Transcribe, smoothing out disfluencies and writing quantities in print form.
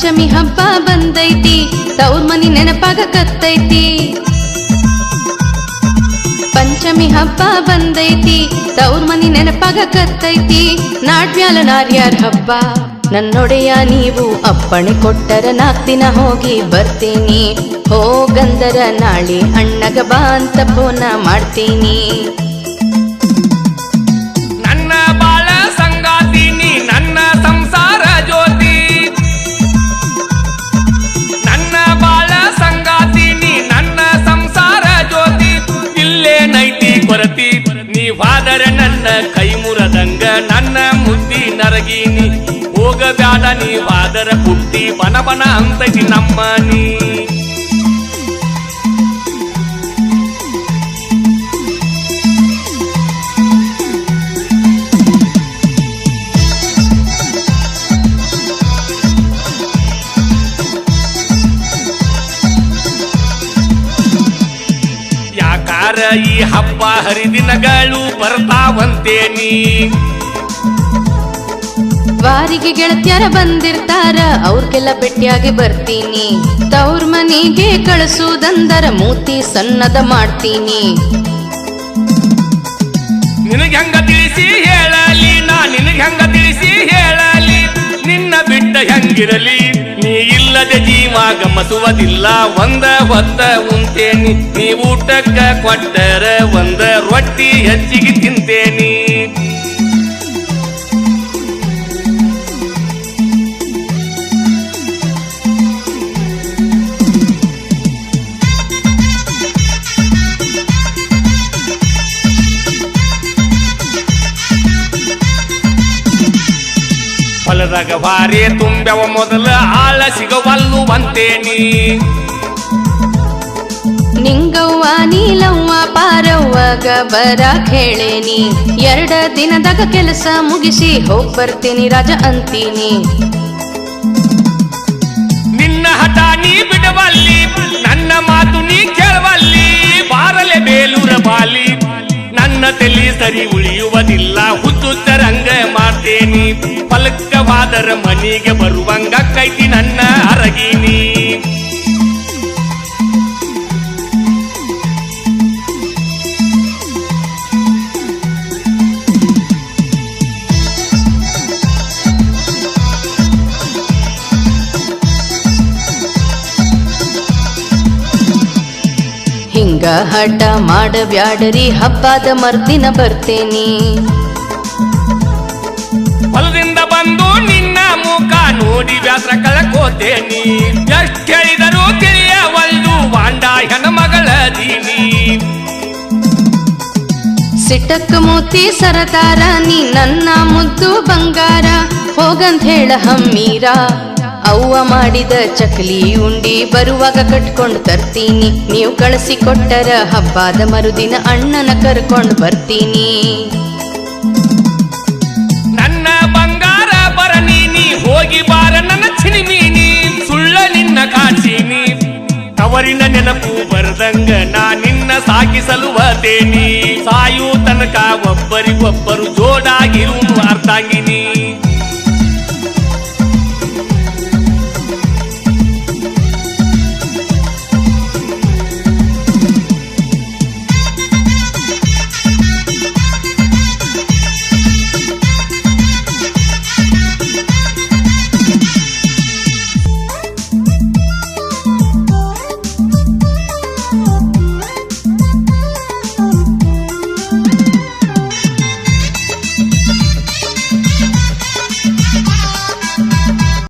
ಪಂಚಮಿ ಹಬ್ಬ ಬಂದೈತಿ, ತವ್ರ ಮನಿ ನೆನಪಾಗಕತ್ತೈತಿ. ಪಂಚಮಿ ಹಬ್ಬ ಬಂದೈತಿ, ತವ್ರ ಮನಿ ನೆನಪಾಗಕತ್ತೈತಿ. ನಾಟ್ಮ್ಯಾಲ ನಾರ್ಯಾರ ಹಬ್ಬ ನನ್ನೊಡೆಯ ನೀವು ಅಪ್ಪಣೆ ಕೊಟ್ಟರ 4 ದಿನ ಹೋಗಿ ಬರ್ತೀನಿ. ಹೋಗಂದರ ನಾಳೆ ಅಣ್ಣಗ ಬಾ ಅಂತ ಫೋನ ಮಾಡ್ತೀನಿ. ನನ್ನ ಬಾಳ ಸಂಗಾತಿನಿ, ನನ್ನ ಸಂಸಾರ ಜ್ಯೋತಿ. ನನ್ನ ಬಾಳ ಸಂಗಾತಿನಿ, ನನ್ನ ಸಂಸಾರ ಜ್ಯೋತಿ. ಇಲ್ಲೇ ನೈತಿ ಕೊರತಿ, ನೀವಾದರ ನನ್ನ ಕೈ ಮುರದಂಗ ನನ್ನ ಮುದ್ದಿ ನರಗೀನಿ. ಹೋಗಬ್ಯಾಡ ನೀವಾದರ ಪುಟ್ಟಿ ಬನ ಬನ ಅಂತೈತಿ ನಮ್ಮ ನೀ. ಯಾಕಾರ ಈ ಹಬ್ಬ ಹರಿದಿನಗಳು ಬರ್ತಾವಂತೇನಿ. ವಾರಿಗೆ ಗೆಳತ್ಯಾರ ಬಂದಿರ್ತಾರ, ಅವ್ರಿಗೆಲ್ಲ ಭೇಟಿಯಾಗಿ ಬರ್ತೀನಿ. ತವ್ರ ಮನೆಗೆ ಕಳಿಸುವುದಂದರ ಮೂತಿ ಸನ್ನದ ಮಾಡ್ತೀನಿ. ನಿನಗೆ ಹೆಂಗ ತಿಳಿಸಿ ಹೇಳಲಿ, ನಾ ನಿನಗೆ ಹೆಂಗ ತಿಳಿಸಿ ಹೇಳಲಿ. ನಿನ್ನ ಬಿಟ್ಟ ಹೆಂಗಿರಲಿ, ನೀ ಇಲ್ಲದೆ ಜೀವ ಗಮಸುವುದಿಲ್ಲ. ಒಂದ ಹೊತ್ತ ಉಂತೇನಿ, ನೀ ಊಟಕ್ಕ ಕೊಟ್ಟರ ಒಂದ ರೊಟ್ಟಿ ಹೆಚ್ಚಿಗೆ ತಿಂತೇನಿ. ಹೊಲದಾಗ ವಾರೆ ತುಂಬ್ಯವ ಮೊದಲ ಆಳ ಸಿಗವಲ್ಲು ಬಂತೇನಿ. ನಿಂಗವ್ವ ನೀಲವ್ವ ಪಾರವ್ವಗ ಬರಾಕ್ ಹೇಳೇನಿ. 2 ದಿನದಾಗ ಕೆಲಸ ಮುಗಿಸಿ ಹೋಗ್ ಬರ್ತೀನಿ ರಾಜ ಅಂತೀನಿ. ನಿನ್ನ ಹಠ ನೀ ಬಿಡವಲ್ಲಿ, ನನ್ನ ಮಾತು ನೀ ಕೇಳವಲ್ಲಿ. ಬಾರಲೆ ಬೇಲೂರ ಬಾಲಿ, ನನ್ನ ತಲೆ ಸರಿ ಉಳಿಯುವುದಿಲ್ಲ. ಹುಚ್ಚುಚ್ಚರಂಗ ಮಾಡ್ತೇನಿ, ಫಲಕವಾದರ ಮನಿಗೆ ಬರುವಂಗ ಕೈತಿ ನನ್ನ ಅರಗಿನಿ. ಹಿಂಗ ಹಠ ಮಾಡಬ್ಯಾಡರಿ, ಹಬ್ಬದ ಮರ್ದಿನ ಬರ್ತೇನಿ. ಹೊಲದಿಂದ ಬಂದು ನಿನ್ನ ಮುಖ ನೋಡಿ ಬ್ಯಾಸ್ರ ಕಳಕೋತೇನಿ. ಎಷ್ಟ್ ಹೇಳಿದರೂ ತಿಳಿಯವಲ್ದು ವಾಂಡ ಹೆಣ್ಮಗಳ ದೀನಿ. ಸಿಟ್ಟಕ್ಕ ಮೂತಿ ಸರತಾರ, ನೀ ನನ್ನ ಮುದ್ದು ಬಂಗಾರ. ಹೋಗಂತ ಹೇಳ ಹಮ್ಮೀರ, ಅವ್ವ ಮಾಡಿದ ಚಕ್ಲಿ ಉಂಡಿ ಬರುವಾಗ ಕಟ್ಕೊಂಡು ತರ್ತೀನಿ. ನೀವು ಕಳಿಸಿ ಕೊಟ್ಟರ ಹಬ್ಬದ ಮರುದಿನ ಅಣ್ಣನ ಕರ್ಕೊಂಡು ಬರ್ತೀನಿ. ನನ್ನ ಬಂಗಾರ ಬರ ನೀನಿ, ಹೋಗಿ ಬಾರ ನನ್ನ ಚಿನಿಮೀನಿ. ಸುಳ್ಳ ನಿನ್ನ ಕಾಚೀನಿ, ತವರಿನ ನೆನಪು ಬರದಂಗ ನಾ ನಿನ್ನ ಸಾಗಿಸಲುವತೇನಿ. ಸಾಯು ತನಕ ಒಬ್ಬರಿಗೊಬ್ಬರು ಜೋಡಾಗಿರುವುದು ಅರ್ಥಾಂಗಿನಿ.